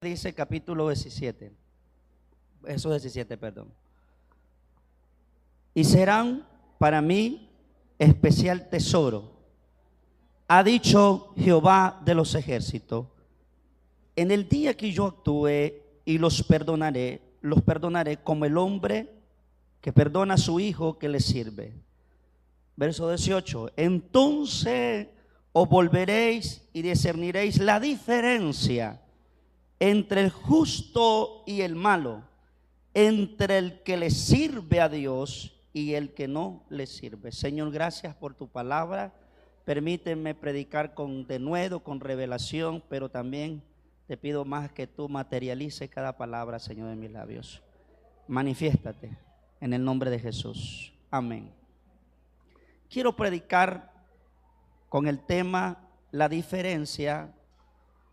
Dice capítulo 17, verso 17, perdón. Y serán para mí especial tesoro, ha dicho Jehová de los ejércitos. En el día que yo actúe y los perdonaré como el hombre que perdona a su hijo que le sirve. Verso 18, entonces os volveréis y discerniréis la diferencia entre el justo y el malo, entre el que le sirve a Dios y el que no le sirve. Señor, gracias por tu palabra. Permíteme predicar con denuedo, con revelación, pero también te pido más que tú materialices cada palabra, Señor, de mis labios. Manifiéstate en el nombre de Jesús. Amén. Quiero predicar con el tema la diferencia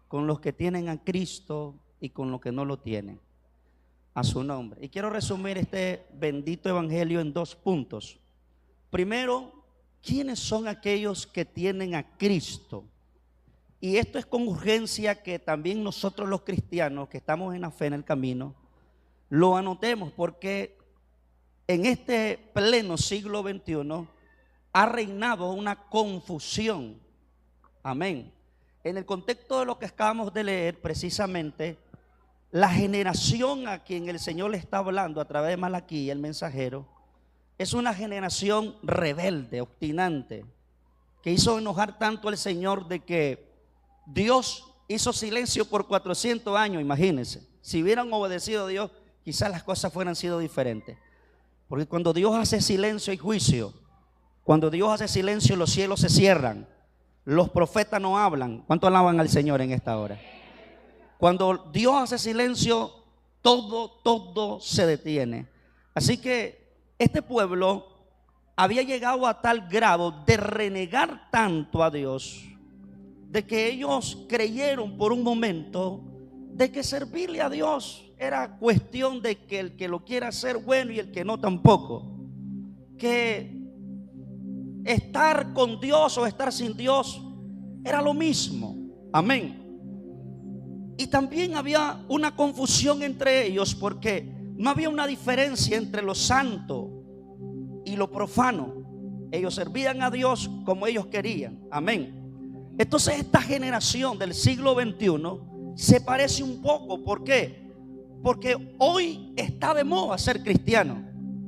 con los que tienen a Cristo y con los que no lo tienen, a su nombre. Y quiero resumir este bendito evangelio en 2 puntos. Primero, ¿quiénes son aquellos que tienen a Cristo? Y esto es con urgencia que también nosotros los cristianos que estamos en la fe en el camino lo anotemos, porque en este pleno siglo XXI ha reinado una confusión. Amén. En el contexto de lo que acabamos de leer, precisamente, la generación a quien el Señor le está hablando a través de Malaquí, el mensajero, es una generación rebelde, obstinante, que hizo enojar tanto al Señor de que Dios hizo silencio por 400 años, imagínense. Si hubieran obedecido a Dios, quizás las cosas fueran sido diferentes. Porque cuando Dios hace silencio hay juicio. Cuando Dios hace silencio los cielos se cierran. Los profetas no hablan. ¿Cuánto alaban al Señor en esta hora? Cuando Dios hace silencio, todo se detiene. Así que este pueblo había llegado a tal grado de renegar tanto a Dios, de que ellos creyeron por un momento de que servirle a Dios era cuestión de que el que lo quiera hacer bueno y el que no tampoco. Que estar con Dios o estar sin Dios era lo mismo. Amén. Y también había una confusión entre ellos, porque no había una diferencia entre lo santo y lo profano. Ellos servían a Dios como ellos querían. Amén. Entonces esta generación del siglo XXI se parece un poco. ¿Por qué? Porque hoy está de moda ser cristiano.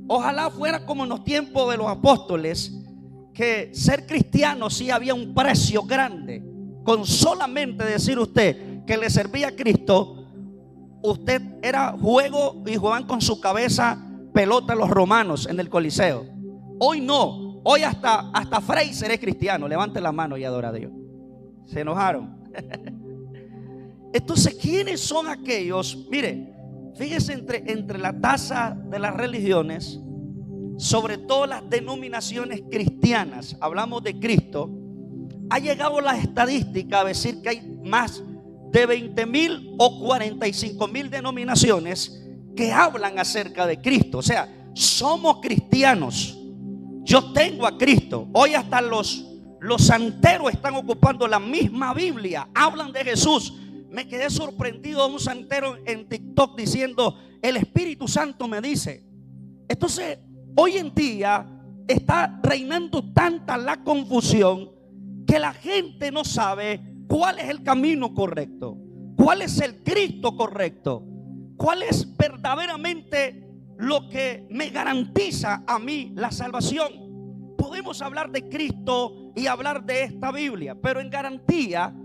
Ojalá fuera como en los tiempos de los apóstoles, que ser cristiano sí había un precio grande. Con solamente decir usted que le servía a Cristo, usted era juego y jugaban con su cabeza pelota los romanos en el Coliseo. Hoy no, hoy hasta Fraser es cristiano. Levante la mano y adora a Dios. Se enojaron. Entonces, ¿quiénes son aquellos? Mire, fíjese entre la tasa de las religiones, sobre todo las denominaciones cristianas, hablamos de Cristo, ha llegado la estadística a decir que hay más de 20,000 o 45,000 denominaciones que hablan acerca de Cristo. O sea, somos cristianos. Yo tengo a Cristo. Hoy hasta los santeros están ocupando la misma Biblia, hablan de Jesús. Me quedé sorprendido de un santero en TikTok diciendo: el Espíritu Santo me dice. Entonces, hoy en día está reinando tanta la confusión que la gente no sabe cuál es el camino correcto, cuál es el Cristo correcto, cuál es verdaderamente lo que me garantiza a mí la salvación. Podemos hablar de Cristo y hablar de esta Biblia, pero en garantía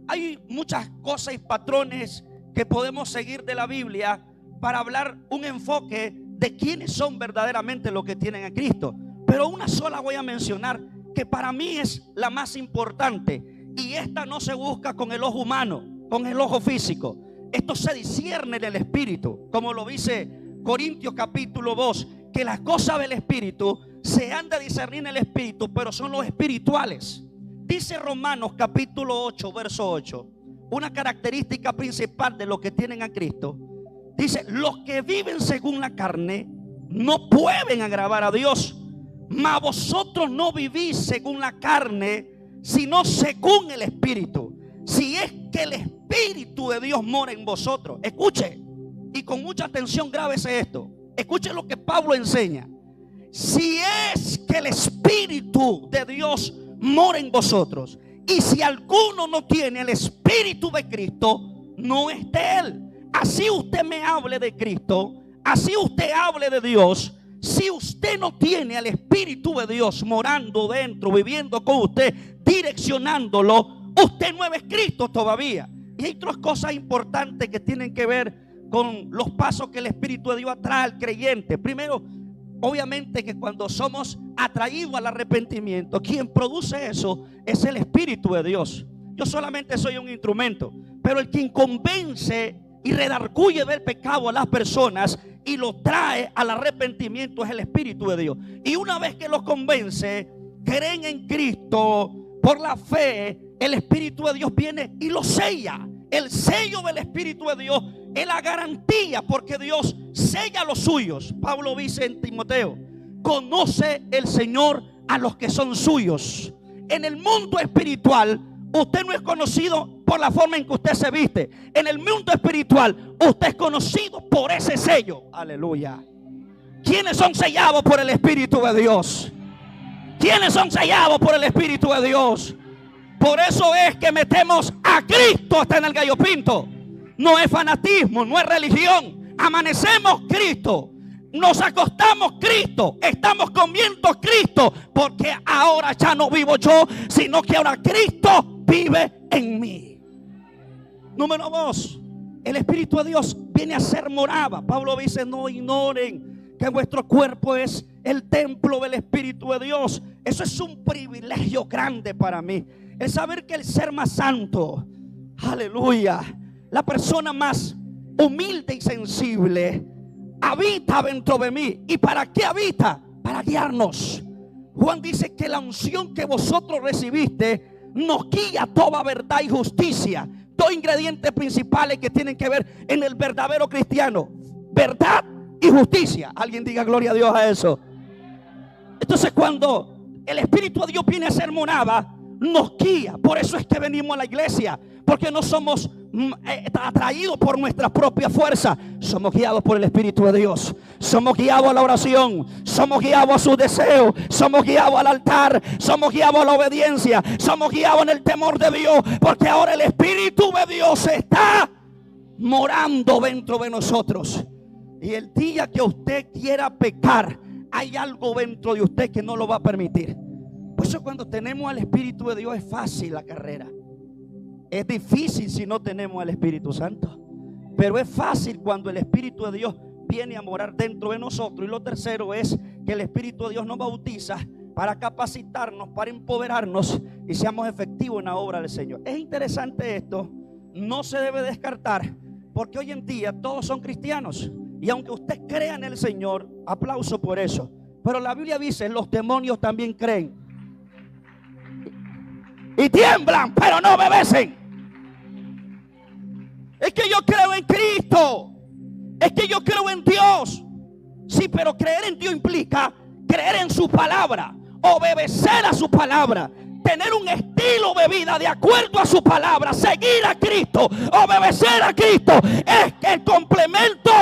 hay muchas cosas y patrones que podemos seguir de la Biblia para hablar un enfoque de quiénes son verdaderamente los que tienen a Cristo. Pero una sola voy a mencionar, que para mí es la más importante, y esta no se busca con el ojo humano, con el ojo físico. Esto se discierne en el Espíritu, como lo dice Corintios capítulo 2, que las cosas del Espíritu se han de discernir en el Espíritu, pero son los espirituales. Dice Romanos capítulo 8, verso 8, una característica principal de los que tienen a Cristo. Dice: los que viven según la carne no pueden agradar a Dios, mas vosotros no vivís según la carne, sino según el Espíritu. Si es que el Espíritu Espíritu de Dios mora en vosotros. Escuche, y con mucha atención grábese esto. Escuche lo que Pablo enseña. Si es que el Espíritu de Dios mora en vosotros, y si alguno no tiene el Espíritu de Cristo, no es de él. Así usted me hable de Cristo, así usted hable de Dios. Si usted no tiene al Espíritu de Dios morando dentro, viviendo con usted, direccionándolo, usted no es Cristo todavía. Y hay otras cosas importantes que tienen que ver con los pasos que el Espíritu de Dios atrae al creyente. Primero, obviamente que cuando somos atraídos al arrepentimiento, quien produce eso es el Espíritu de Dios. Yo solamente soy un instrumento, pero el quien convence y redarguye del pecado a las personas y lo trae al arrepentimiento es el Espíritu de Dios. Y una vez que los convence, creen en Cristo por la fe, el Espíritu de Dios viene y lo sella. El sello del Espíritu de Dios es la garantía, porque Dios sella a los suyos. Pablo dice en Timoteo: conoce el Señor a los que son suyos. En el mundo espiritual, usted no es conocido por la forma en que usted se viste. En el mundo espiritual, usted es conocido por ese sello. Aleluya. ¿Quiénes son sellados por el Espíritu de Dios? ¿Quiénes son sellados por el Espíritu de Dios? Por eso es que metemos a Cristo hasta en el gallo pinto. No es fanatismo, no es religión. Amanecemos Cristo, nos acostamos Cristo, estamos comiendo Cristo, porque ahora ya no vivo yo, sino que ahora Cristo vive en mí. Número 2, el Espíritu de Dios viene a ser morada. Pablo dice: no ignoren que vuestro cuerpo es el templo del Espíritu de Dios. Eso es un privilegio grande para mí. El saber que el ser más santo, aleluya, la persona más humilde y sensible, habita dentro de mí. ¿Y para qué habita? Para guiarnos. Juan dice que la unción que vosotros recibiste nos guía a toda verdad y justicia. Dos ingredientes principales que tienen que ver en el verdadero cristiano: verdad y justicia. Alguien diga gloria a Dios a eso. Entonces, cuando el Espíritu de Dios viene a ser morada, nos guía. Por eso es que venimos a la iglesia, porque no somos atraídos por nuestra propia fuerza. Somos guiados por el Espíritu de Dios. Somos guiados a la oración, somos guiados a sus deseos, somos guiados al altar, somos guiados a la obediencia, somos guiados en el temor de Dios, porque ahora el Espíritu de Dios está morando dentro de nosotros. Y el día que usted quiera pecar, hay algo dentro de usted que no lo va a permitir. Por eso cuando tenemos al Espíritu de Dios es fácil la carrera. Es difícil si no tenemos al Espíritu Santo, pero es fácil cuando el Espíritu de Dios viene a morar dentro de nosotros. Y lo tercero es que el Espíritu de Dios nos bautiza para capacitarnos, para empoderarnos y seamos efectivos en la obra del Señor. Es interesante esto, no se debe descartar, porque hoy en día todos son cristianos. Y aunque usted crea en el Señor, aplauso por eso, pero la Biblia dice: los demonios también creen y tiemblan, pero no obedecen. Es que yo creo en Cristo, es que yo creo en Dios. Sí, pero creer en Dios implica creer en su palabra, obedecer a su palabra, tener un estilo de vida de acuerdo a su palabra, seguir a Cristo, obedecer a Cristo. Es el complemento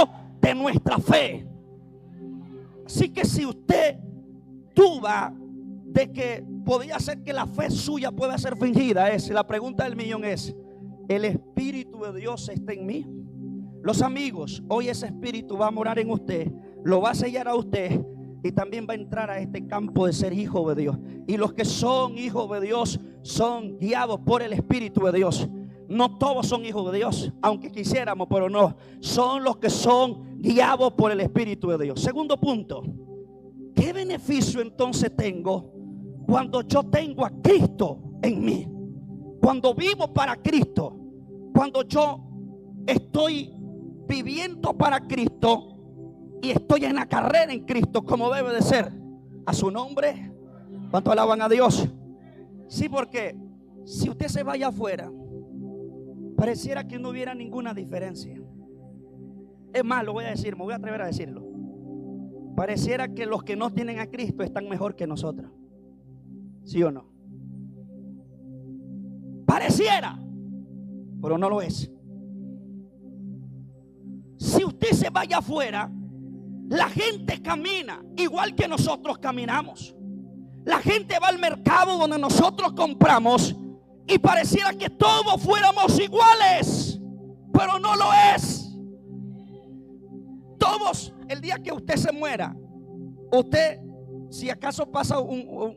de nuestra fe. Así que si usted duda de que podría ser que la fe suya pueda ser fingida, la pregunta del millón es: ¿el Espíritu de Dios está en mí? Los amigos, hoy ese Espíritu va a morar en usted, lo va a sellar a usted y también va a entrar a este campo de ser hijo de Dios. Y los que son hijos de Dios son guiados por el Espíritu de Dios. No todos son hijos de Dios, aunque quisiéramos, pero no. Son los que son guiados por el Espíritu de Dios. Segundo punto: ¿qué beneficio entonces tengo cuando yo tengo a Cristo en mí? Cuando vivo para Cristo, cuando yo estoy viviendo para Cristo y estoy en la carrera en Cristo como debe de ser. A su nombre, ¿cuánto alaban a Dios? Sí, porque si usted se vaya afuera, pareciera que no hubiera ninguna diferencia. Es más, lo voy a decir, me voy a atrever a decirlo. Pareciera que los que no tienen a Cristo están mejor que nosotros. ¿Sí o no? Pareciera. pero no lo es. Si usted se vaya afuera, la gente camina igual que nosotros caminamos. La gente va al mercado donde nosotros compramos y pareciera que todos fuéramos iguales, pero no lo es. Todos, el día que usted se muera, usted, si acaso pasa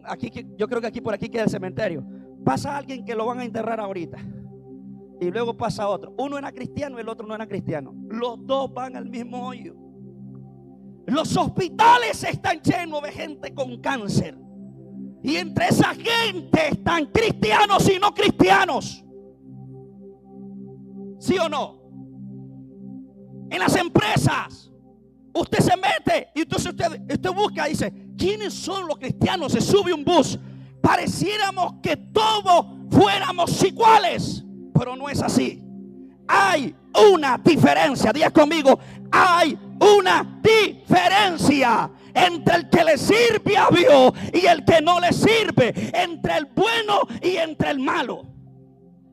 aquí, yo creo que aquí por aquí queda el cementerio, pasa alguien que lo van a enterrar ahorita y luego pasa otro. Uno era cristiano y el otro no era cristiano. Los dos van al mismo hoyo. Los hospitales están llenos de gente con cáncer. Y entre esa gente están cristianos y no cristianos. ¿Sí o no? En las empresas usted se mete y entonces usted busca y dice, ¿quiénes son los cristianos? Se sube un bus. Pareciéramos que todos fuéramos iguales, pero no es así. Hay una diferencia. Diga conmigo, hay una diferencia entre el que le sirve a Dios y el que no le sirve, entre el bueno y entre el malo.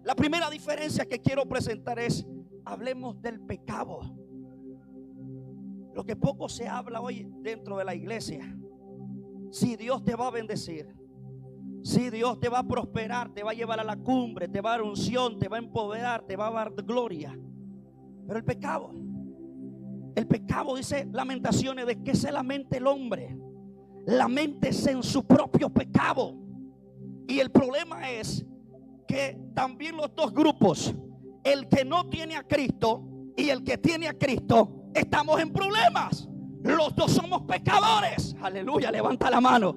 La primera diferencia que quiero presentar es, hablemos del pecado. Lo que poco se habla hoy dentro de la iglesia. Si Dios te va a bendecir, si Dios te va a prosperar, te va a llevar a la cumbre, te va a dar unción, te va a empoderar, te va a dar gloria. Pero el pecado dice Lamentaciones, de que se lamente el hombre, laméntese en su propio pecado. Y el problema es que también los dos grupos, el que no tiene a Cristo y el que tiene a Cristo, estamos en problemas. Los dos somos pecadores. Aleluya, levanta la mano.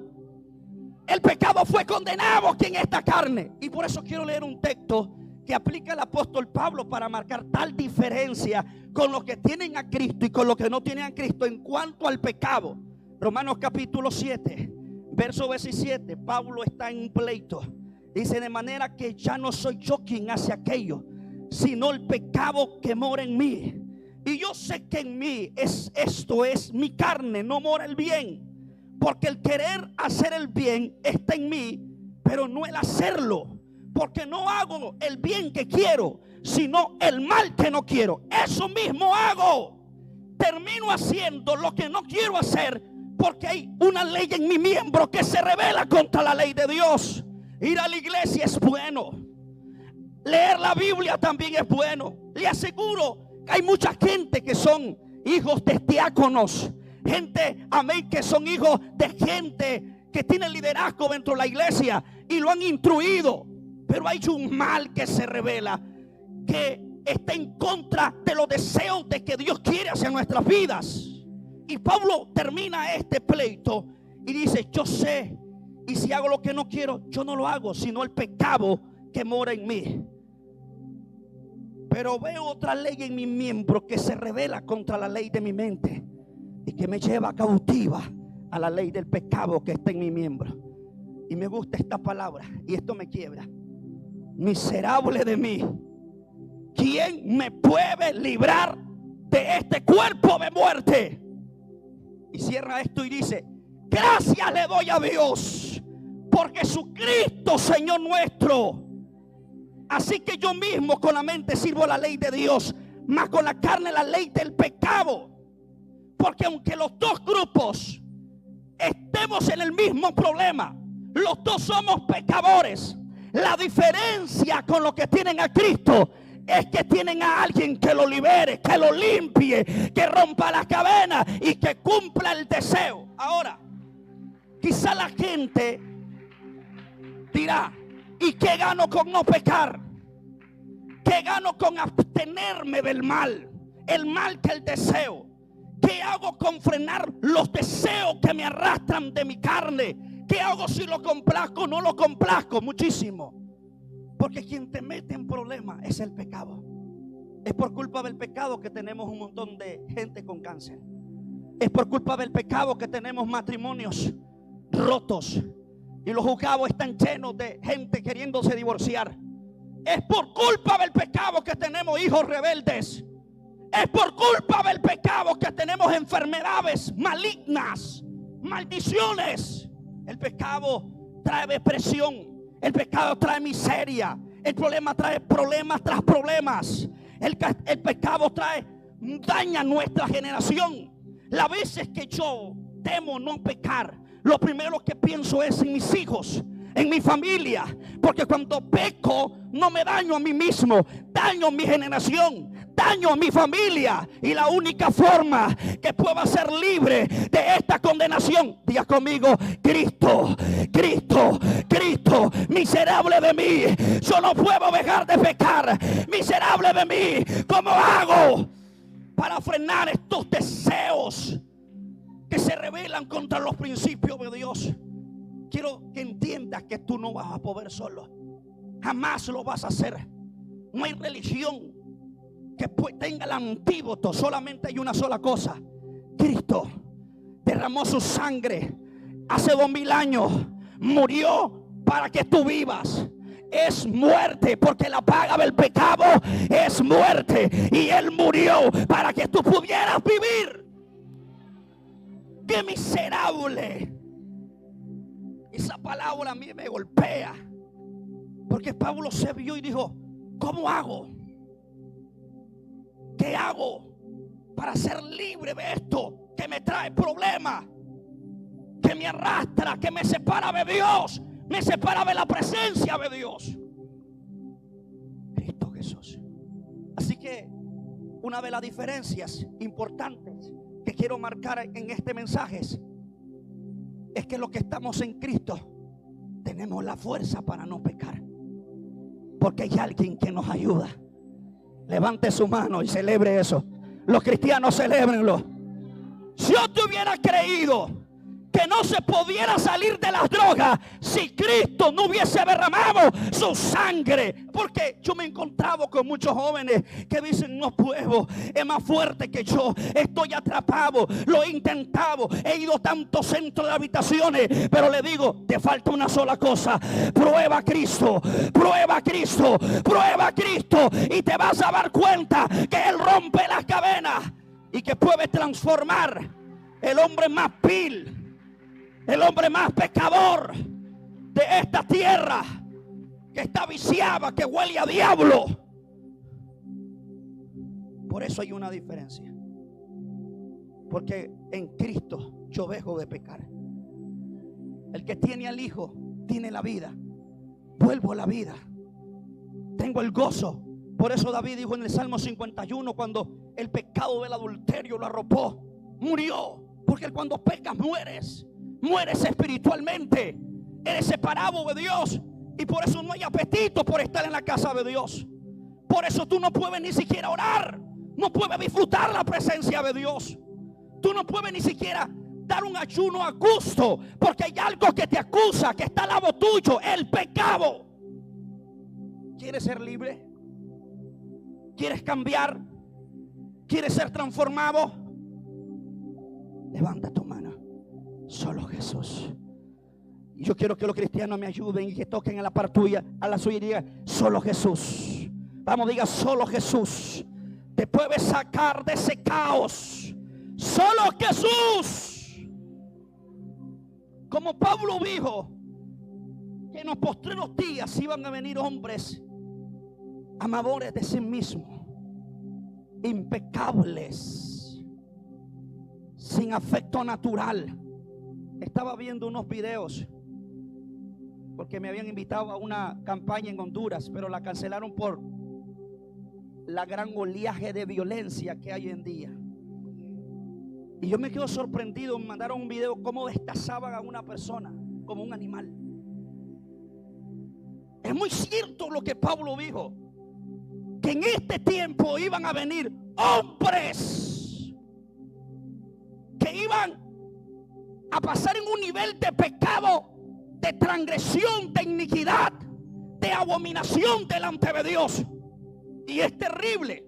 El pecado fue condenado aquí en esta carne. Y por eso quiero leer un texto que aplica el apóstol Pablo para marcar tal diferencia con los que tienen a Cristo y con los que no tienen a Cristo en cuanto al pecado. Romanos capítulo 7, verso 17. Pablo está en un pleito. Dice, de manera que ya no soy yo quien hace aquello, sino el pecado que mora en mí. Y yo sé que en mí es mi carne, no mora el bien. Porque el querer hacer el bien está en mí, pero no el hacerlo. Porque no hago el bien que quiero, sino el mal que no quiero. Eso mismo hago. Termino haciendo lo que no quiero hacer, porque hay una ley en mi miembro que se rebela contra la ley de Dios. Ir a la iglesia es bueno. Leer la Biblia también es bueno. Le aseguro que hay mucha gente que son hijos de diáconos. Gente, amén, que son hijos de gente que tiene liderazgo dentro de la iglesia y lo han instruido. Pero hay un mal que se revela, que está en contra de los deseos de que Dios quiere hacia nuestras vidas. Y Pablo termina este pleito y dice, yo sé, y si hago lo que no quiero, yo no lo hago, sino el pecado que mora en mí. Pero veo otra ley en mi miembro que se revela contra la ley de mi mente y que me lleva cautiva a la ley del pecado que está en mi miembro. Y me gusta esta palabra y esto me quiebra. Miserable de mí, ¿quién me puede librar de este cuerpo de muerte? Y cierra esto y dice, gracias le doy a Dios por Jesucristo Señor nuestro. Así que yo mismo con la mente sirvo la ley de Dios, mas con la carne la ley del pecado. Porque aunque los dos grupos estemos en el mismo problema, los dos somos pecadores. La diferencia con los que tienen a Cristo es que tienen a alguien que lo libere, que lo limpie, que rompa las cadenas y que cumpla el deseo. Ahora, quizá la gente dirá, ¿y qué gano con no pecar? ¿Qué gano con abstenerme del mal? El mal que el deseo. ¿Qué hago con frenar los deseos que me arrastran de mi carne? ¿Qué hago si lo complazco o no lo complazco? Muchísimo. Porque quien te mete en problemas es el pecado. Es por culpa del pecado que tenemos un montón de gente con cáncer. Es por culpa del pecado que tenemos matrimonios rotos y los juzgados están llenos de gente queriéndose divorciar. Es por culpa del pecado que tenemos hijos rebeldes. Es por culpa del pecado que tenemos enfermedades malignas, maldiciones. El pecado trae depresión, el pecado trae miseria, El problema trae problemas tras problemas. El pecado daña nuestra generación. Las veces que yo temo no pecar, lo primero que pienso es en mis hijos, en mi familia, porque cuando peco no me daño a mí mismo, daño a mi generación, daño a mi familia. Y la única forma que pueda ser libre de esta condenación, diga conmigo: Cristo, Cristo, Cristo. Miserable de mí, yo no puedo dejar de pecar. Miserable de mí, ¿cómo hago para frenar estos deseos que se rebelan contra los principios de Dios? Quiero que entiendas que tú no vas a poder solo. Jamás lo vas a hacer. No hay religión que tenga el antídoto. Solamente hay una sola cosa: Cristo derramó su sangre hace 2000 años. Murió para que tú vivas. Es muerte, porque la paga del pecado es muerte. Y Él murió para que tú pudieras vivir. ¡Qué miserable! Esa palabra a mí me golpea, porque Pablo se vio y dijo: ¿cómo hago? ¿Qué hago para ser libre de esto que me trae problemas, que me arrastra, que me separa de Dios, me separa de la presencia de Dios? Cristo Jesús. Así que una de las diferencias importantes que quiero marcar en este mensaje es que los que estamos en Cristo tenemos la fuerza para no pecar, porque hay alguien que nos ayuda. Levante su mano y celebre eso. Los cristianos, celébrenlo. Si yo te hubiera creído que no se pudiera salir de las drogas si Cristo no hubiese derramado su sangre, porque yo me he encontrado con muchos jóvenes que dicen: no puedo, es más fuerte que yo, estoy atrapado, lo he intentado, he ido a tantos centros de habitaciones, pero le digo: te falta una sola cosa: prueba a Cristo, prueba a Cristo, prueba a Cristo, y te vas a dar cuenta que Él rompe las cadenas y que puede transformar el hombre más vil, el hombre más pecador de esta tierra, que está viciada, que huele a diablo. Por eso hay una diferencia, porque en Cristo yo dejo de pecar. El que tiene al Hijo tiene la vida. Vuelvo a la vida, tengo el gozo. Por eso David dijo en el Salmo 51, cuando el pecado del adulterio lo arropó, murió. Porque cuando pecas mueres espiritualmente, eres separado de Dios, y por eso no hay apetito por estar en la casa de Dios. Por eso tú no puedes ni siquiera orar, no puedes disfrutar la presencia de Dios. Tú no puedes ni siquiera dar un ayuno a gusto, porque hay algo que te acusa, que está al lado tuyo: el pecado. ¿Quieres ser libre? ¿Quieres cambiar? ¿Quieres ser transformado? Levanta tu mano. Solo Jesús. Y yo quiero que los cristianos me ayuden y que toquen a la par tuya, a la suya, y digan: solo Jesús. Vamos, diga: solo Jesús te puede sacar de ese caos. Solo Jesús. Como Pablo dijo que en los postreros días iban a venir hombres amadores de sí mismos, impecables, sin afecto natural. Estaba viendo unos videos porque me habían invitado a una campaña en Honduras, pero la cancelaron por la gran oleaje de violencia que hay hoy en día. Y yo me quedo sorprendido. Me mandaron un video cómo destazaban a una persona como un animal. Es muy cierto lo que Pablo dijo, que en este tiempo iban a venir hombres que iban a pasar en un nivel de pecado, de transgresión, de iniquidad, de abominación delante de Dios. Y es terrible,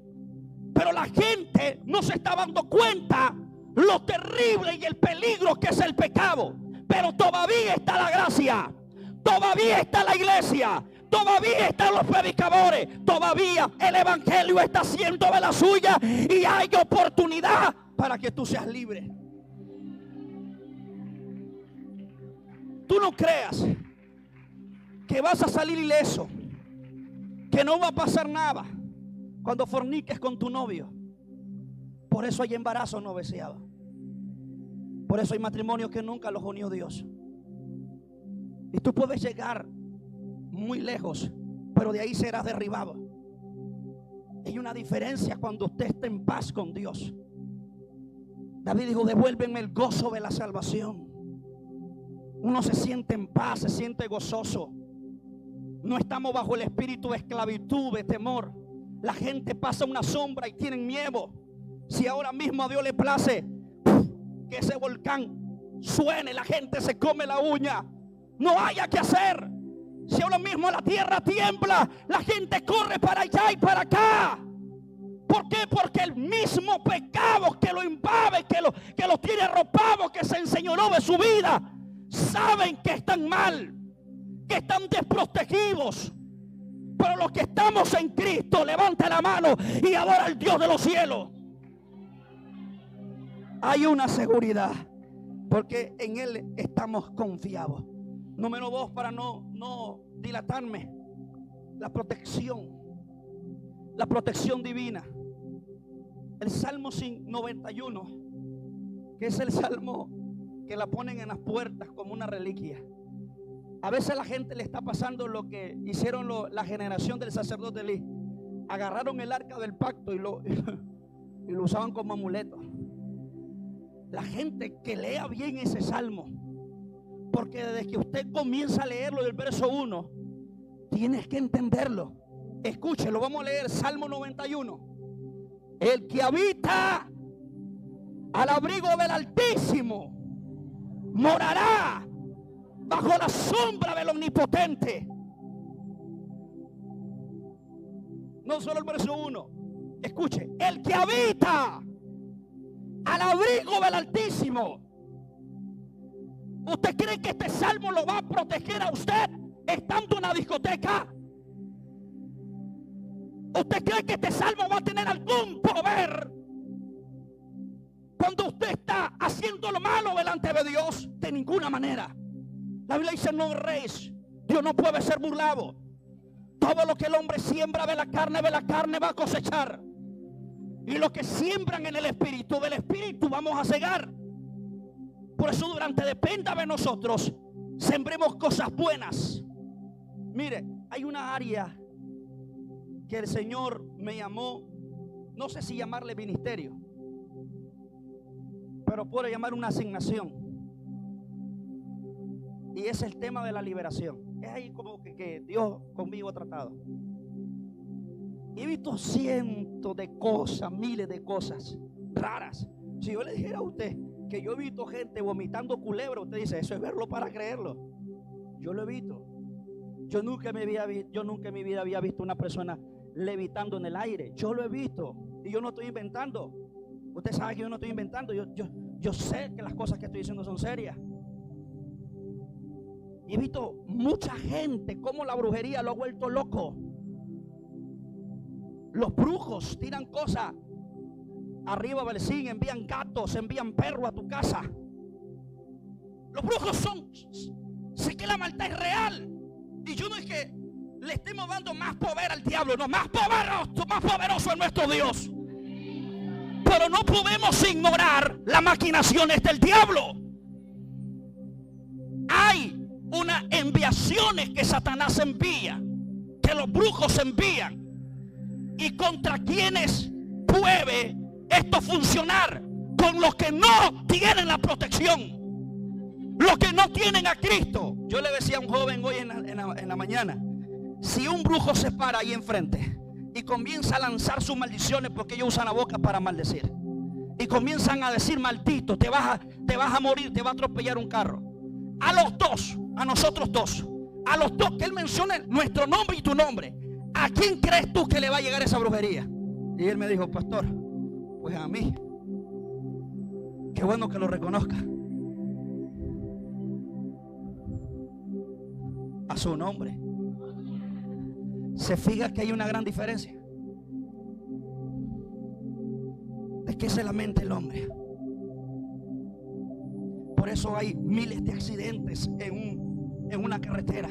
pero la gente no se está dando cuenta lo terrible y el peligro que es el pecado. Pero todavía está la gracia, todavía está la iglesia, todavía están los predicadores, todavía el evangelio está haciendo de la suya, y hay oportunidad para que tú seas libre. Tú no creas que vas a salir ileso, que no va a pasar nada cuando forniques con tu novio. Por eso hay embarazo no deseado. Por eso hay matrimonios que nunca los unió Dios. Y tú puedes llegar muy lejos, pero de ahí serás derribado. Hay una diferencia cuando usted está en paz con Dios. David dijo: devuélveme el gozo de la salvación. Uno se siente en paz, se siente gozoso. No estamos bajo el espíritu de esclavitud, de temor. La gente pasa una sombra y tienen miedo. Si ahora mismo a Dios le place que ese volcán suene, la gente se come la uña, no haya que hacer. Si ahora mismo la tierra tiembla, la gente corre para allá y para acá. ¿Por qué? Porque el mismo pecado que lo invade, que lo tiene arropado, que se enseñoreó de su vida, saben que están mal, que están desprotegidos. Pero los que estamos en Cristo, levanta la mano y adora al Dios de los cielos. Hay una seguridad, porque en Él estamos confiados. Número 2, para no dilatarme, la protección divina. El Salmo 91, que es el salmo que la ponen en las puertas como una reliquia. A veces a la gente le está pasando lo que hicieron la generación del sacerdote Elí. Agarraron el arca del pacto y lo usaban como amuleto. La gente que lea bien ese salmo, porque desde que usted comienza a leerlo del verso 1, tienes que entenderlo. Escúchelo, vamos a leer Salmo 91. El que habita al abrigo del Altísimo morará bajo la sombra del Omnipotente. No solo el verso 1. Escuche, el que habita al abrigo del Altísimo. ¿Usted cree que este salmo lo va a proteger a usted estando en la discoteca? ¿Usted cree que este salmo va a tener algún poder cuando usted está haciendo lo malo delante de Dios? De ninguna manera. La Biblia dice: no erréis. Dios no puede ser burlado. Todo lo que el hombre siembra de la carne va a cosechar. Y lo que siembran en el Espíritu, del Espíritu vamos a cegar. Por eso dependa de nosotros, sembremos cosas buenas. Mire, hay una área que el Señor me llamó, no sé si llamarle ministerio, pero puedo llamar una asignación. Y es el tema de la liberación. Es ahí como que Dios conmigo ha tratado. He visto cientos de cosas, miles de cosas raras. Si yo le dijera a usted que yo he visto gente vomitando culebra, usted dice: eso es verlo para creerlo. Yo lo he visto. Yo nunca en mi vida había visto una persona levitando en el aire. Yo lo he visto. Y yo no estoy inventando. Usted sabe que yo no estoy inventando. Yo sé que las cosas que estoy diciendo son serias. Y he visto mucha gente cómo la brujería lo ha vuelto loco. Los brujos tiran cosas arriba del zinc, envían gatos, envían perros a tu casa. Los brujos sé que la maldad es real. Y yo no es que le estemos dando más poder al diablo, no, más poderoso es nuestro Dios. Pero no podemos ignorar las maquinaciones del diablo. Hay unas enviaciones que Satanás envía, que los brujos envían, y contra quienes puede esto funcionar: con los que no tienen la protección, los que no tienen a Cristo. Yo le decía a un joven hoy en la mañana: si un brujo se para ahí enfrente y comienza a lanzar sus maldiciones, porque ellos usan la boca para maldecir, y comienzan a decir: maldito, te vas a morir, te va a atropellar un carro. A los dos, a nosotros dos, a los dos que él mencione nuestro nombre y tu nombre, ¿a quién crees tú que le va a llegar esa brujería? Y él me dijo: pastor, pues a mí. Qué bueno que lo reconozca. A su nombre. Se fija que hay una gran diferencia. ¿De qué se lamenta el hombre? Por eso hay miles de accidentes en una carretera.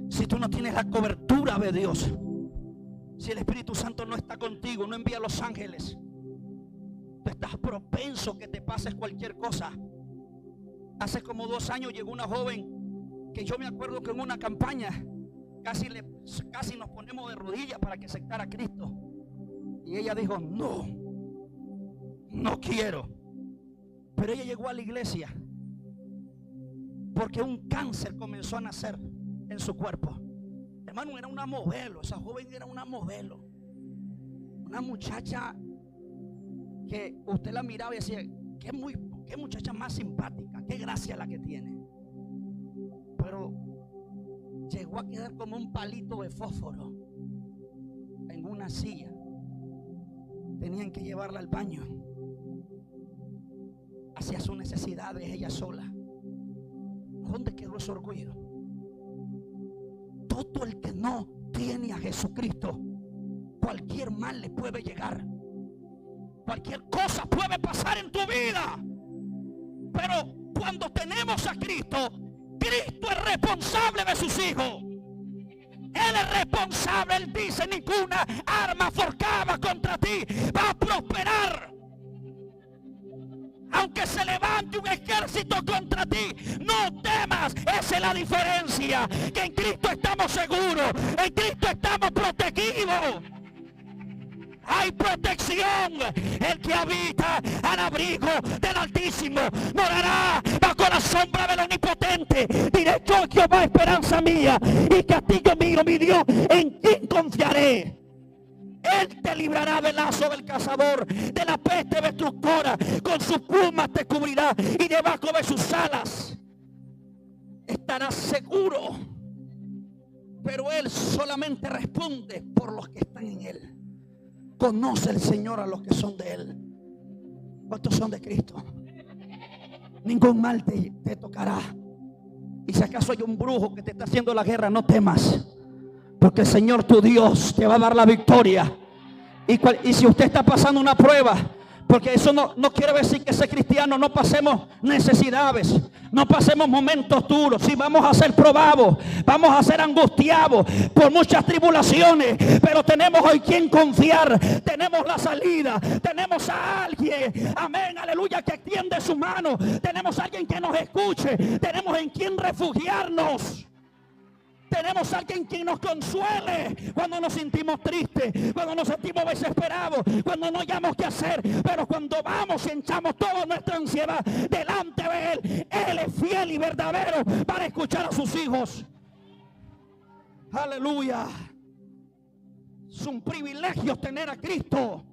Si si tú no tienes la cobertura de Dios, si el Espíritu Santo no está contigo, no envía a los ángeles, tú estás propenso que te pases cualquier cosa. Hace como 2 años llegó una joven que yo me acuerdo que en una campaña casi nos ponemos de rodillas para que aceptara a Cristo. Y ella dijo, no quiero. Pero ella llegó a la iglesia porque un cáncer comenzó a nacer en su cuerpo. Hermano, era una modelo. Esa joven era una modelo. Una muchacha que usted la miraba y decía, qué muchacha más simpática, qué gracia la que tiene. Pero llegó a quedar como un palito de fósforo en una silla. Tenían que llevarla al baño. Hacía sus necesidades ella sola. ¿Dónde quedó ese orgullo? Todo el que no tiene a Jesucristo, cualquier mal le puede llegar. Cualquier cosa puede pasar en tu vida. Pero cuando tenemos a Cristo, Cristo es responsable de sus hijos. Él es responsable. Él dice, ninguna arma forjada contra ti va a prosperar. Aunque se levante un ejército contra ti, no temas. Esa es la diferencia. Que en Cristo estamos seguros. En Cristo estamos protegidos. Hay protección. El que habita al abrigo del Altísimo morará bajo la sombra del Omnipotente. Diré yo, Jehová, esperanza mía y castigo mío, mi Dios, ¿en quién confiaré? Él te librará del lazo del cazador, de la peste destructora. Con sus plumas te cubrirá y debajo de sus alas estarás seguro. Pero Él solamente responde por los que están en Él. Conoce el Señor a los que son de Él. ¿Cuántos son de Cristo? Ningún mal te tocará. Y si acaso hay un brujo que te está haciendo la guerra, no temas, porque el Señor tu Dios te va a dar la victoria. Y si usted está pasando una prueba, porque eso no quiere decir que ese cristiano no pasemos necesidades, no pasemos momentos duros. Si vamos a ser probados, vamos a ser angustiados por muchas tribulaciones, pero tenemos hoy quien confiar. Tenemos la salida, tenemos a alguien, amén, aleluya, que extiende su mano. Tenemos a alguien que nos escuche, tenemos en quien refugiarnos. Tenemos a alguien que nos consuele cuando nos sentimos tristes, cuando nos sentimos desesperados, cuando no hayamos qué hacer. Pero cuando vamos y echamos toda nuestra ansiedad delante de Él, Él es fiel y verdadero para escuchar a sus hijos. Aleluya. Es un privilegio tener a Cristo.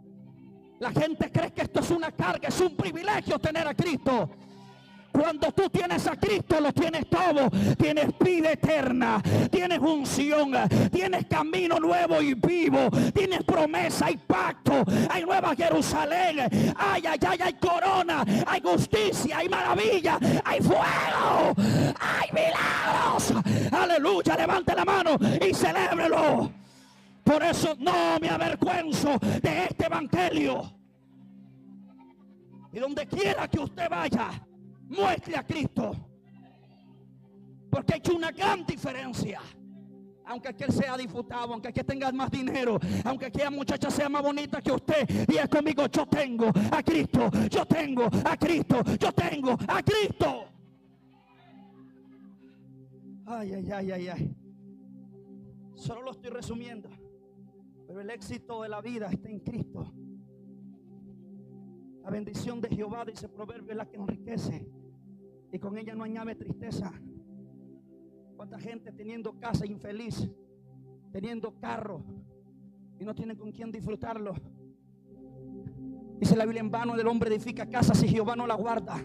La gente cree que esto es una carga, es un privilegio tener a Cristo. Cuando tú tienes a Cristo, lo tienes todo. Tienes vida eterna, tienes unción, tienes camino nuevo y vivo, tienes promesa, hay pacto, hay nueva Jerusalén, hay corona, hay justicia, hay maravilla, hay fuego, hay milagros. Aleluya, levante la mano y celébrelo. Por eso no me avergüenzo de este evangelio. Y donde quiera que usted vaya, muestre a Cristo, porque ha hecho una gran diferencia. Aunque aquel sea diputado, aunque aquel tenga más dinero, aunque aquella muchacha sea más bonita que usted, diga conmigo, yo tengo a Cristo, yo tengo a Cristo, yo tengo a Cristo. Ay. Solo lo estoy resumiendo, pero el éxito de la vida está en Cristo. La bendición de Jehová, dice Proverbio, es la que enriquece y con ella no añade tristeza. ¿Cuánta gente teniendo casa infeliz, teniendo carro y no tienen con quién disfrutarlo? Dice la Biblia, en vano el hombre edifica casa si Jehová no la guarda.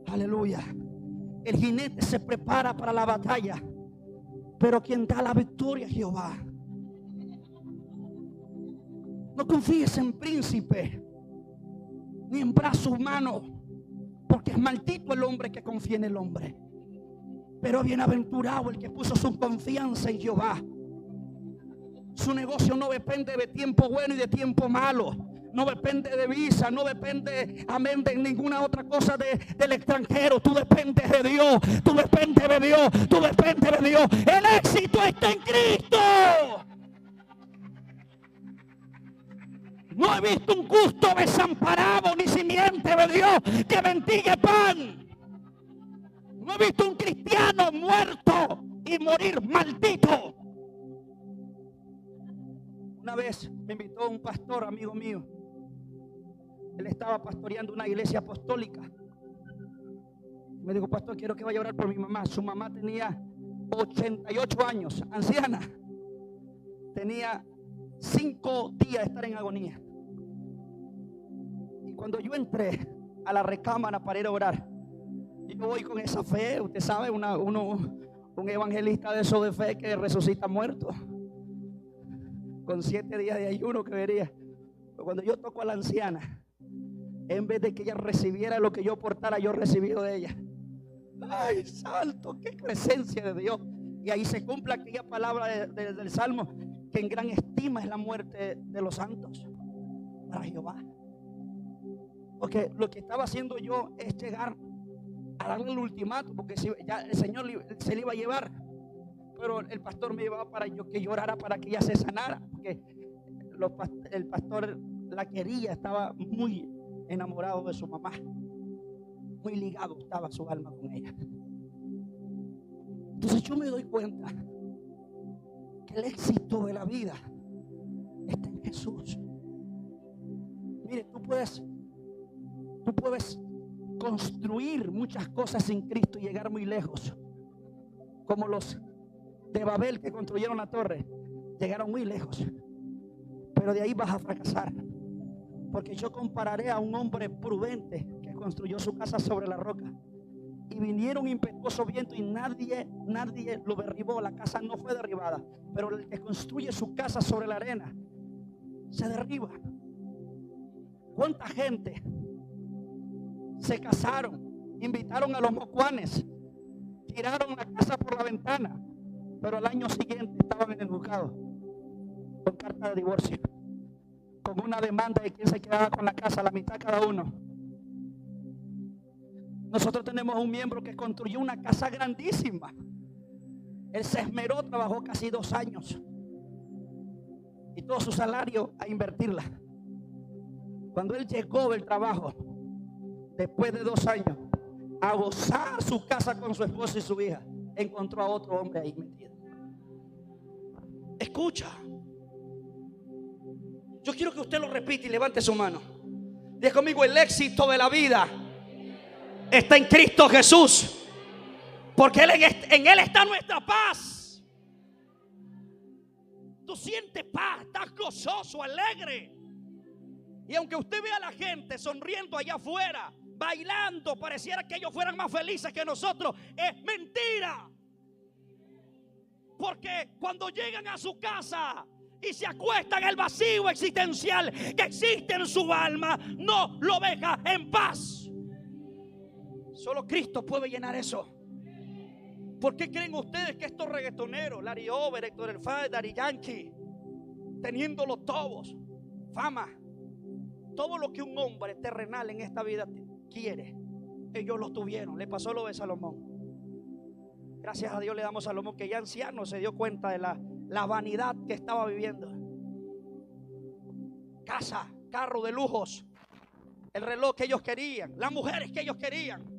Aleluya. El jinete se prepara para la batalla, pero quien da la victoria es Jehová. No confíes en príncipe ni en brazo humano, porque es maldito el hombre que confía en el hombre, pero bienaventurado el que puso su confianza en Jehová. Su negocio no depende de tiempo bueno y de tiempo malo. No depende de visa, no depende, amén, de ninguna otra cosa del extranjero. Tú dependes de Dios, tú dependes de Dios, tú dependes de Dios. El éxito está en Cristo. No he visto un justo desamparado ni simiente de Dios que mendigue pan. No he visto un cristiano muerto y morir maldito. Una vez me invitó un pastor, amigo mío. Él estaba pastoreando una iglesia apostólica. Me dijo: pastor, quiero que vaya a orar por mi mamá. Su mamá tenía 88 años, anciana. Tenía 5 días de estar en agonía. Y cuando yo entré a la recámara para ir a orar, yo voy con esa fe, usted sabe, un evangelista de eso de fe que resucita muertos, con 7 días de ayuno que vería. Pero cuando yo toco a la anciana, en vez de que ella recibiera lo que yo portara, yo recibí de ella. ¡Ay, santo! ¡Qué presencia de Dios! Y ahí se cumple aquella palabra del Salmo, que en gran estima es la muerte de los santos para Jehová. Porque lo que estaba haciendo yo es llegar a darle el ultimato, porque si ya el Señor se le iba a llevar, pero el pastor me llevaba para que llorara para que ella se sanara, porque el pastor la quería, estaba muy enamorado de su mamá, muy ligado estaba su alma con ella. Entonces yo me doy cuenta que el éxito de la vida está en Jesús. Mire, tú puedes construir muchas cosas sin Cristo y llegar muy lejos, como los de Babel que construyeron la torre. Llegaron muy lejos, pero de ahí vas a fracasar, porque yo compararé a un hombre prudente que construyó su casa sobre la roca, y vinieron impetuoso viento y nadie lo derribó. La casa no fue derribada, pero el que construye su casa sobre la arena se derriba. ¿Cuánta gente se casaron, invitaron a los mocuanes, tiraron la casa por la ventana, pero al año siguiente estaban en el juzgado con carta de divorcio, con una demanda de quien se quedaba con la casa, la mitad cada uno? Nosotros tenemos un miembro que construyó una casa grandísima. Él se esmeró, trabajó casi 2 años y todo su salario a invertirla. Cuando él llegó del trabajo, después de 2 años, a gozar su casa con su esposa y su hija, encontró a otro hombre ahí metido. Escucha, yo quiero que usted lo repita y levante su mano. Diga conmigo: el éxito de la vida está en Cristo Jesús, porque en Él está nuestra paz. Tú sientes paz, estás gozoso, alegre. Y aunque usted vea a la gente sonriendo allá afuera, bailando, pareciera que ellos fueran más felices que nosotros, es mentira. Porque cuando llegan a su casa y se acuestan, el vacío existencial que existe en su alma no lo deja en paz. Solo Cristo puede llenar eso. ¿Por qué creen ustedes que estos reggaetoneros, Larry Over, Héctor El Father, Daddy Yankee, teniéndolo todos, fama, todo lo que un hombre terrenal en esta vida quiere, ellos lo tuvieron? Le pasó lo de Salomón. Gracias a Dios le damos a Salomón, que ya anciano se dio cuenta de la vanidad que estaba viviendo. Casa, carro de lujos, el reloj que ellos querían, las mujeres que ellos querían.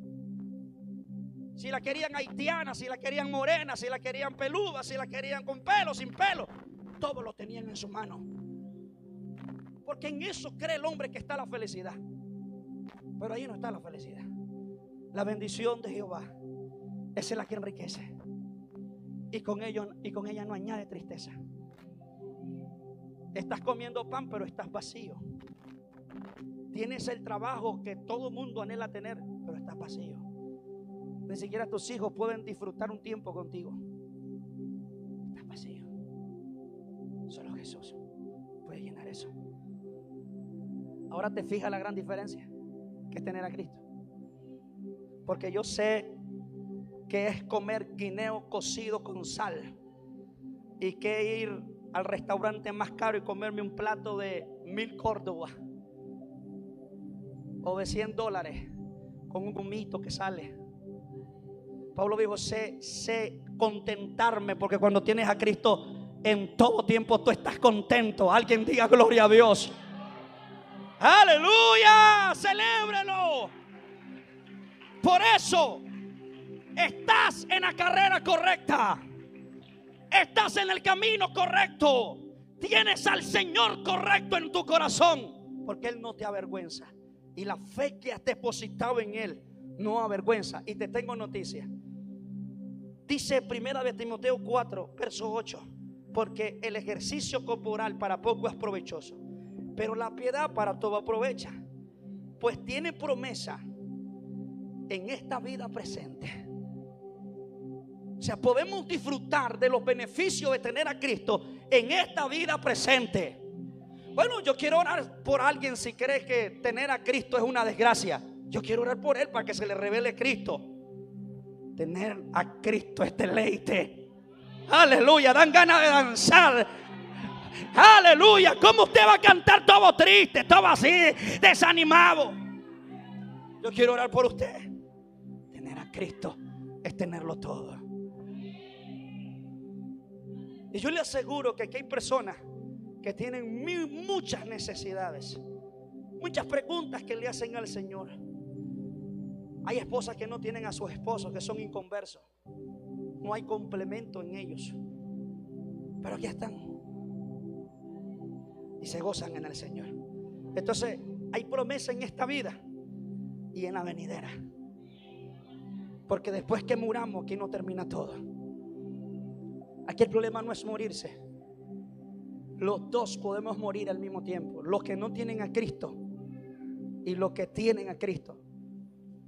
Si la querían haitiana, si la querían morena, si la querían peluda, si la querían con pelo, sin pelo, todo lo tenían en su mano. Porque en eso cree el hombre que está la felicidad. Pero ahí no está la felicidad. La bendición de Jehová, esa es la que enriquece, y con ella no añade tristeza. Estás comiendo pan, pero estás vacío. Tienes el trabajo que todo mundo anhela tener, pero estás vacío. Ni siquiera tus hijos pueden disfrutar un tiempo contigo. Estás vacío. Solo Jesús puede llenar eso. Ahora te fijas la gran diferencia que es tener a Cristo. Porque yo sé que es comer guineo cocido con sal, y que ir al restaurante más caro y comerme un plato de 1000 Córdoba o de $100 con un humito que sale. Pablo dijo, sé contentarme, porque cuando tienes a Cristo en todo tiempo tú estás contento. Alguien diga gloria a Dios. Aleluya, celébrelo. Por eso estás en la carrera correcta, estás en el camino correcto, tienes al Señor correcto en tu corazón, porque Él no te avergüenza, y la fe que has depositado en Él no avergüenza. Y te tengo noticia. Dice 1 de Timoteo 4 verso 8: porque el ejercicio corporal para poco es provechoso, pero la piedad para todo aprovecha, pues tiene promesa en esta vida presente. O sea, podemos disfrutar de los beneficios de tener a Cristo en esta vida presente. Bueno, yo quiero orar por alguien si cree que tener a Cristo es una desgracia. Yo quiero orar por él para que se le revele Cristo. Tener a Cristo es deleite. Aleluya, dan ganas de danzar. Aleluya, ¿cómo usted va a cantar todo triste, todo así, desanimado? Yo quiero orar por usted. Tener a Cristo es tenerlo todo. Y yo le aseguro que aquí hay personas que tienen muchas necesidades, muchas preguntas que le hacen al Señor. Hay esposas que no tienen a sus esposos, que son inconversos. No hay complemento en ellos, pero aquí están y se gozan en el Señor. Entonces hay promesa en esta vida y en la venidera, porque después que muramos aquí no termina todo. Aquí el problema no es morirse. Los dos podemos morir al mismo tiempo, los que no tienen a Cristo y los que tienen a Cristo.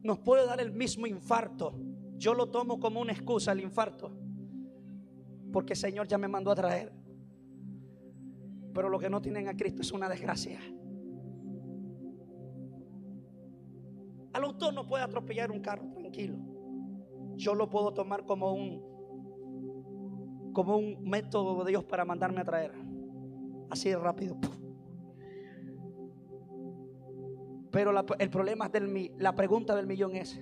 Nos puede dar el mismo infarto. Yo lo tomo como una excusa, el infarto, porque el Señor ya me mandó a traer. Pero los que no tienen a Cristo es una desgracia. Al autor no puede atropellar un carro tranquilo. Yo lo puedo tomar como un método de Dios para mandarme a traer. Así de rápido. Pero el problema es la pregunta del millón es: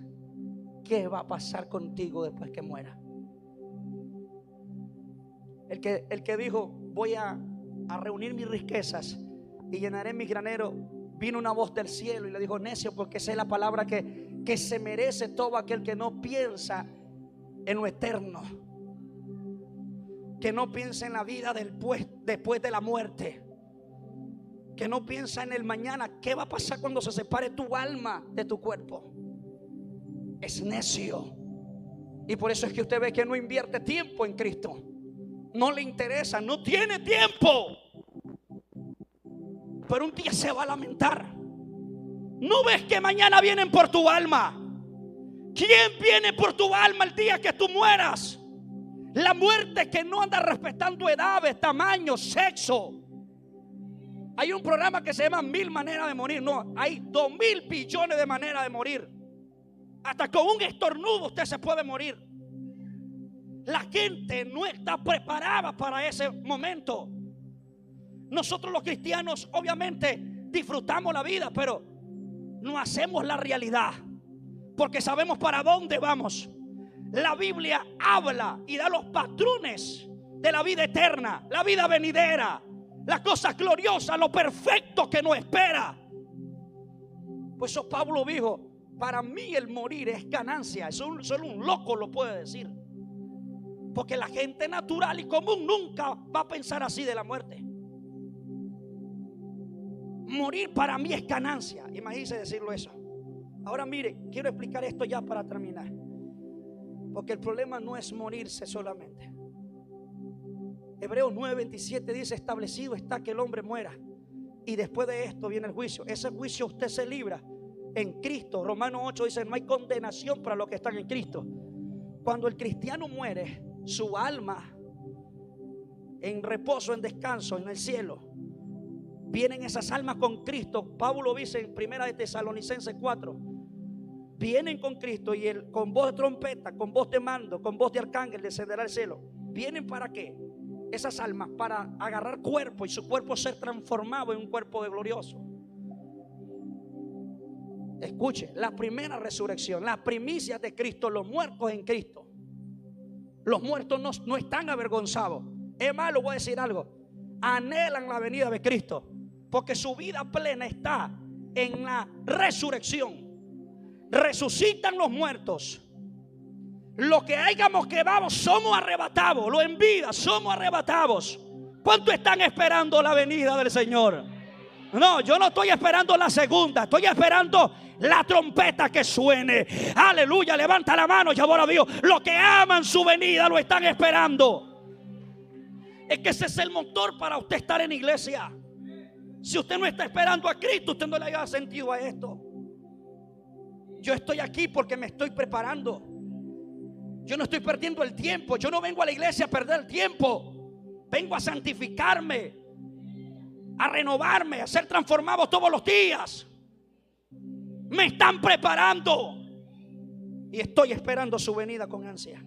¿qué va a pasar contigo después que muera? El que dijo, voy a reunir mis riquezas y llenaré mis graneros, vino una voz del cielo y le dijo, necio, porque esa es la palabra que se merece todo aquel que no piensa en lo eterno, que no piensa en la vida después de la muerte, que no piensa en el mañana. ¿Qué va a pasar cuando se separe tu alma de tu cuerpo? Es necio. Y por eso es que usted ve que no invierte tiempo en Cristo. No le interesa, no tiene tiempo. Pero un día se va a lamentar. ¿No ves que mañana vienen por tu alma? ¿Quién viene por tu alma el día que tú mueras? La muerte que no anda respetando edades, tamaños, sexo. Hay un programa que se llama 1000 maneras de morir. No, hay 2000 billones de maneras de morir. Hasta con un estornudo usted se puede morir. La gente no está preparada para ese momento. Nosotros los cristianos obviamente disfrutamos la vida, pero no hacemos la realidad, porque sabemos para dónde vamos. La Biblia habla y da los patrones de la vida eterna, la vida venidera, las cosas gloriosas, lo perfecto que nos espera. Pues eso Pablo dijo, para mí el morir es ganancia. Solo un loco lo puede decir, porque la gente natural y común nunca va a pensar así de la muerte. Morir para mí es ganancia. Imagínense decirlo eso. Ahora mire, quiero explicar esto ya para terminar, porque el problema no es morirse solamente. Hebreos 9:27 dice, establecido está que el hombre muera y después de esto viene el juicio. Ese juicio usted se libra en Cristo. Romanos 8 dice, no hay condenación para los que están en Cristo. Cuando el cristiano muere, su alma en reposo, en descanso, en el cielo, vienen esas almas con Cristo. Pablo dice en 1 de Tesalonicenses 4, vienen con Cristo y él con voz de trompeta, con voz de mando, con voz de arcángel descenderá al cielo. ¿Vienen para qué? Esas almas para agarrar cuerpo y su cuerpo ser transformado en un cuerpo de glorioso. Escuche, la primera resurrección, la primicia de Cristo, los muertos en Cristo. Los muertos no están avergonzados. Es más, le voy a decir algo. Anhelan la venida de Cristo, porque su vida plena está en la resurrección. Resucitan los muertos. Lo que hayamos quedado somos arrebatados. Lo en vida somos arrebatados. ¿Cuánto están esperando la venida del Señor? No, yo no estoy esperando la segunda. Estoy esperando la trompeta que suene. Aleluya, levanta la mano y adora a Dios. Los que aman su venida lo están esperando. Es que ese es el motor para usted estar en iglesia. Si usted no está esperando a Cristo, usted no le haya sentido a esto. Yo estoy aquí porque me estoy preparando. Yo no estoy perdiendo el tiempo. Yo no vengo a la iglesia a perder el tiempo. Vengo a santificarme, a renovarme, a ser transformado todos los días. Me están preparando y estoy esperando su venida con ansia.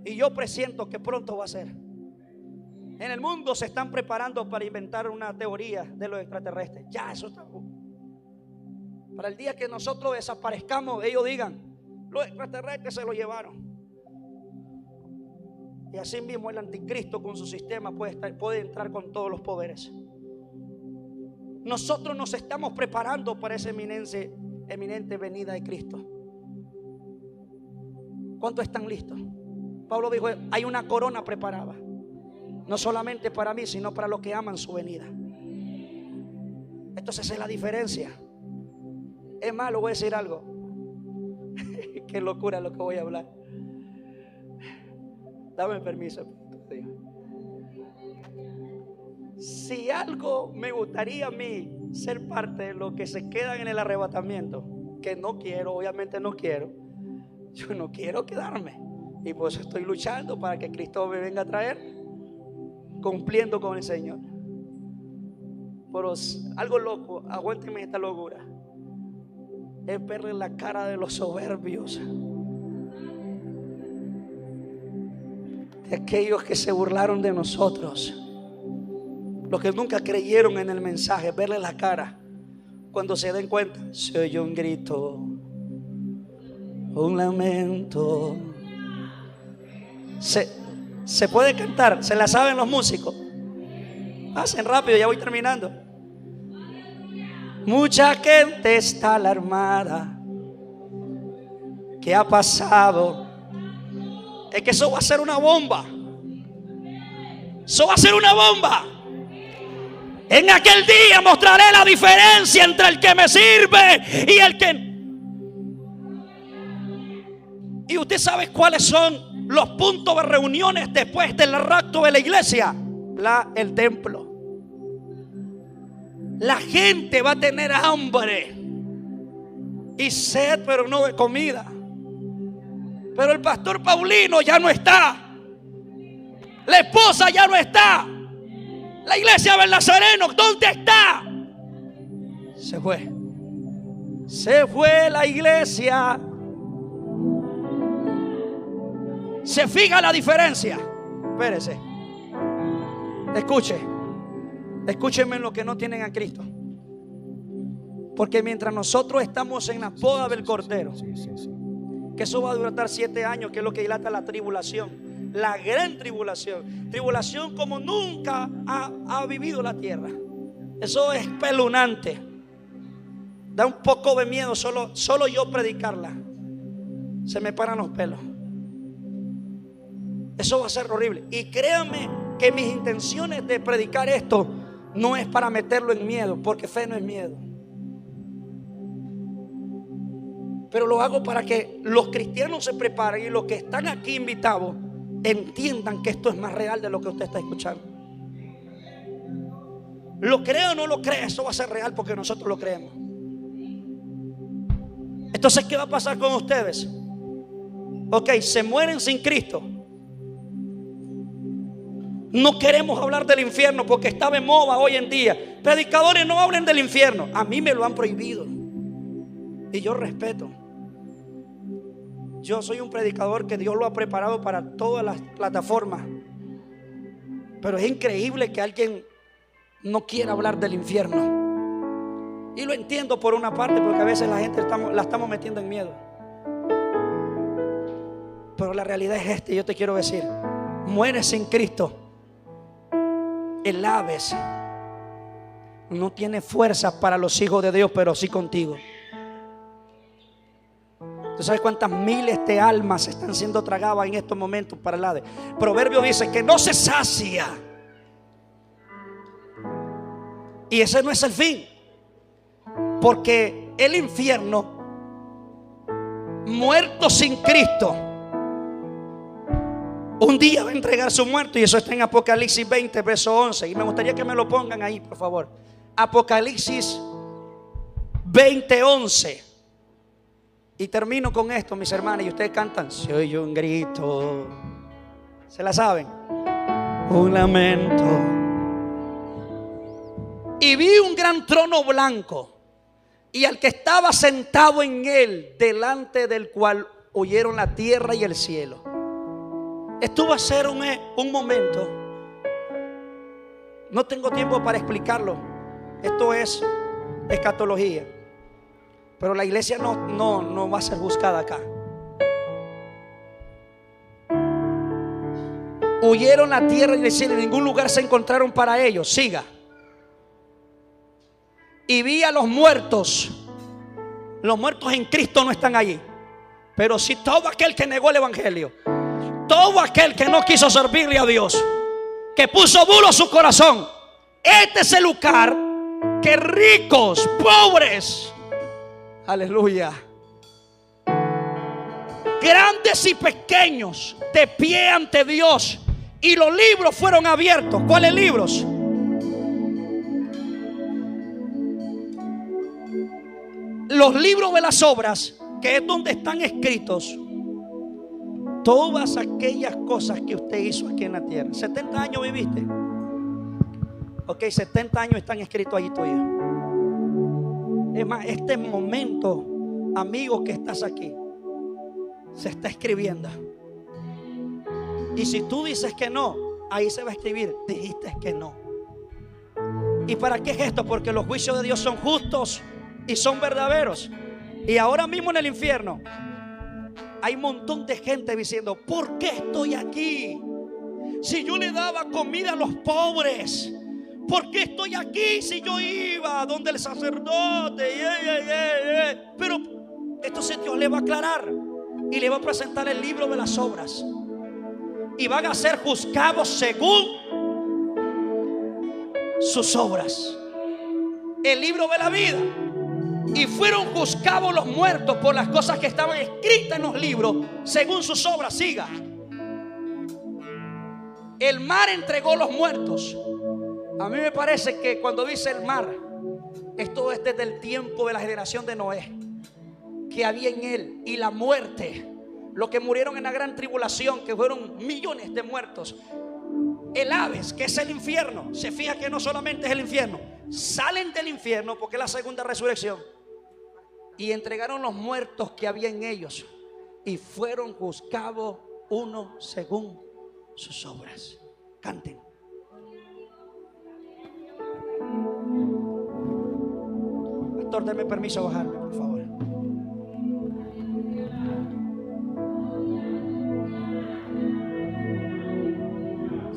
Y yo presiento que pronto va a ser. En el mundo se están preparando para inventar una teoría de los extraterrestres. Ya eso está. Para el día que nosotros desaparezcamos, ellos digan: los extraterrestres se lo llevaron. Y así mismo el anticristo con su sistema puede entrar con todos los poderes. Nosotros nos estamos preparando para esa eminente venida de Cristo. ¿Cuántos están listos? Pablo dijo: hay una corona preparada, no solamente para mí, sino para los que aman su venida. Entonces esa es la diferencia. Es más, le voy a decir algo. Qué locura lo que voy a hablar. Dame permiso. Si algo me gustaría a mí ser parte de los que se quedan en el arrebatamiento, que no quiero, obviamente no quiero. Yo no quiero quedarme. Y por eso estoy luchando para que Cristo me venga a traer, cumpliendo con el Señor. Pero algo loco, aguántenme esta locura, es verle la cara de los soberbios, de aquellos que se burlaron de nosotros, los que nunca creyeron en el mensaje. Verle la cara cuando se den cuenta: se oye un grito, un lamento. Se puede cantar, se la saben los músicos. Hacen rápido, ya voy terminando. Mucha gente está alarmada. ¿Qué ha pasado? Es que eso va a ser una bomba. Eso va a ser una bomba. En aquel día mostraré la diferencia entre el que me sirve y el que... ¿Y usted sabe cuáles son los puntos de reuniones después del rapto de la iglesia? El templo. La gente va a tener hambre y sed, pero no de comida. Pero el pastor Paulino ya no está. La esposa ya no está. La iglesia del Nazareno, ¿dónde está? Se fue. Se fue la iglesia. ¿Se fija la diferencia? Espérese. Escúchenme en lo que no tienen a Cristo. Porque mientras nosotros estamos en la boda del Cordero, que eso va a durar 7 años, que es lo que dilata la tribulación, la gran tribulación, tribulación como nunca ha vivido la tierra. Eso es espeluznante. Da un poco de miedo solo yo predicarla. Se me paran los pelos. Eso va a ser horrible. Y créanme que mis intenciones de predicar esto no es para meterlo en miedo, porque fe no es miedo. Pero lo hago para que los cristianos se preparen y los que están aquí invitados entiendan que esto es más real de lo que usted está escuchando. Lo crea o no lo crea, eso va a ser real porque nosotros lo creemos. Entonces, ¿qué va a pasar con ustedes? Ok, se mueren sin Cristo. No queremos hablar del infierno porque está de moda hoy en día. Predicadores, no hablen del infierno. A mí me lo han prohibido y yo respeto. Yo soy un predicador que Dios lo ha preparado para todas las plataformas. Pero es increíble que alguien no quiera hablar del infierno. Y lo entiendo por una parte, porque a veces la gente la estamos metiendo en miedo. Pero la realidad es yo te quiero decir: mueres sin Cristo, el Hades no tiene fuerza para los hijos de Dios, pero sí contigo. ¿Tú sabes cuántas miles de almas están siendo tragadas en estos momentos para el Hades? Proverbio dice que no se sacia. Y ese no es el fin, porque el infierno, muerto sin Cristo, un día va a entregar su muerto. Y eso está en Apocalipsis 20, verso 11. Y me gustaría que me lo pongan ahí, por favor. Apocalipsis 20, 11. Y termino con esto, mis hermanos. Y ustedes cantan: se oye un grito. ¿Se la saben? Un lamento. Y vi un gran trono blanco, y al que estaba sentado en él, delante del cual huyeron la tierra y el cielo. Esto va a ser un momento. No tengo tiempo para explicarlo. Esto es escatología. Pero la iglesia no va a ser buscada acá. Huyeron la tierra y el cielo, en ningún lugar se encontraron para ellos. Siga. Y vi a los muertos. Los muertos en Cristo no están allí. Pero sí todo aquel que negó el evangelio, todo aquel que no quiso servirle a Dios, que puso duro su corazón. Este es el lugar que ricos, pobres, aleluya, grandes y pequeños, de pie ante Dios. Y los libros fueron abiertos. ¿Cuáles libros? Los libros de las obras, que es donde están escritos todas aquellas cosas que usted hizo aquí en la tierra. 70 años viviste. Ok, 70 años están escritos allí todavía. Es más, este momento, amigo que estás aquí, se está escribiendo. Y si tú dices que no, ahí se va a escribir: dijiste que no. ¿Y para qué es esto? Porque los juicios de Dios son justos y son verdaderos. Y ahora mismo en el infierno hay un montón de gente diciendo: ¿por qué estoy aquí? Si yo le daba comida a los pobres, ¿por qué estoy aquí? Si yo iba donde el sacerdote. Pero entonces Dios le va a aclarar y le va a presentar el libro de las obras. Y van a ser juzgados según sus obras. El libro de la vida. Y fueron juzgados los muertos por las cosas que estaban escritas en los libros, según sus obras. Siga. El mar entregó los muertos. A mí me parece que cuando dice el mar, esto es desde el tiempo de la generación de Noé, que había en él. Y la muerte, los que murieron en la gran tribulación, que fueron millones de muertos. El Hades, que es el infierno. Se fija que no solamente es el infierno, salen del infierno porque es la segunda resurrección. Y entregaron los muertos que había en ellos, y fueron juzgados uno según sus obras. Canten. Pastor, denme permiso de bajarme, por favor.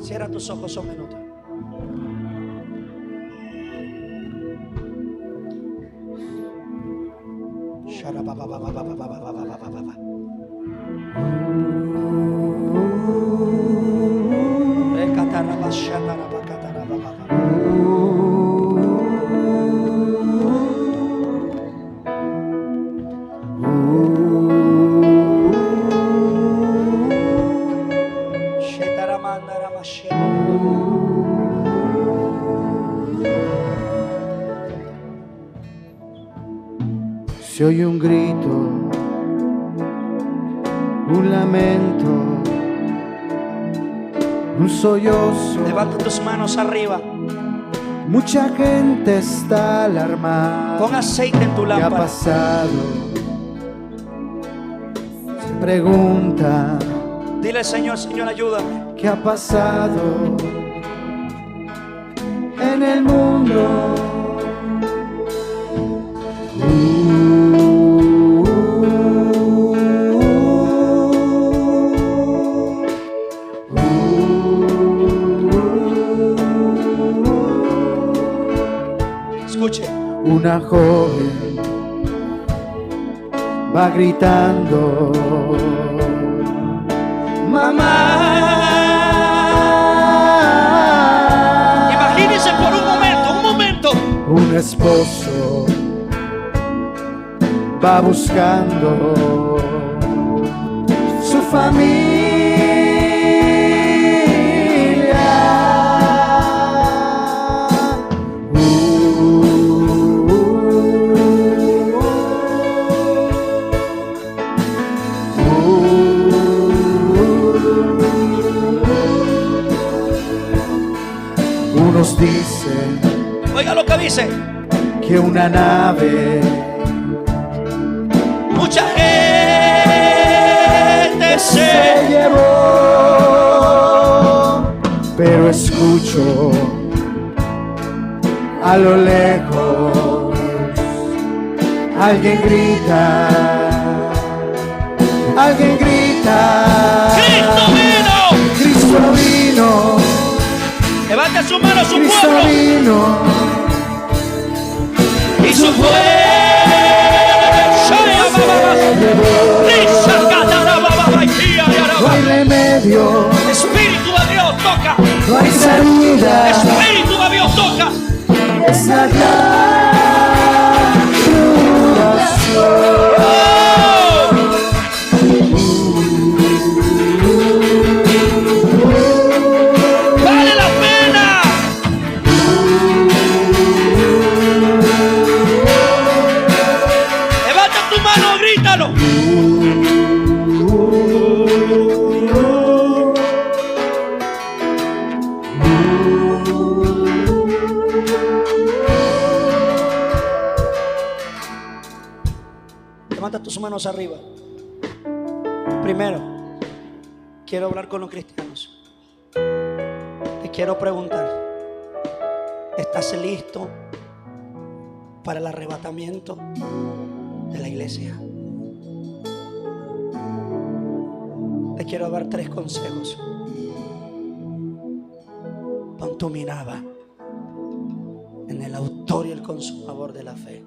Cierra tus ojos un minuto. Se oye un grito, un lamento, un sollozo. Levanta tus manos arriba. Mucha gente está alarmada. Pon aceite en tu lámpara. ¿Qué ha pasado? Se pregunta. Dile al Señor: Señor, ayúdame. ¿Qué ha pasado en el mundo? Escuche. Una joven va gritando, mamá. Imagínense por un momento. Un esposo va buscando su familia. Unos dicen, Oiga lo que dice. que una nave Mucha gente se llevó, pero escucho a lo lejos alguien grita, ¡Cristo vino! Cristo vino, Levante su mano, su Cristo pueblo. vino. Y su pueblo. No hay remedio, Espíritu de Dios toca. no hay salida, Espíritu de Dios toca. es la gran tribulación. Vale la pena. Levanta tu mano, grítalo. Levanta tus manos arriba. Primero, quiero hablar con los cristianos. Te quiero preguntar, ¿estás listo para el arrebatamiento de la iglesia? Te quiero dar 3 consejos. Pon tu mirada en el autor y el consumador de la fe.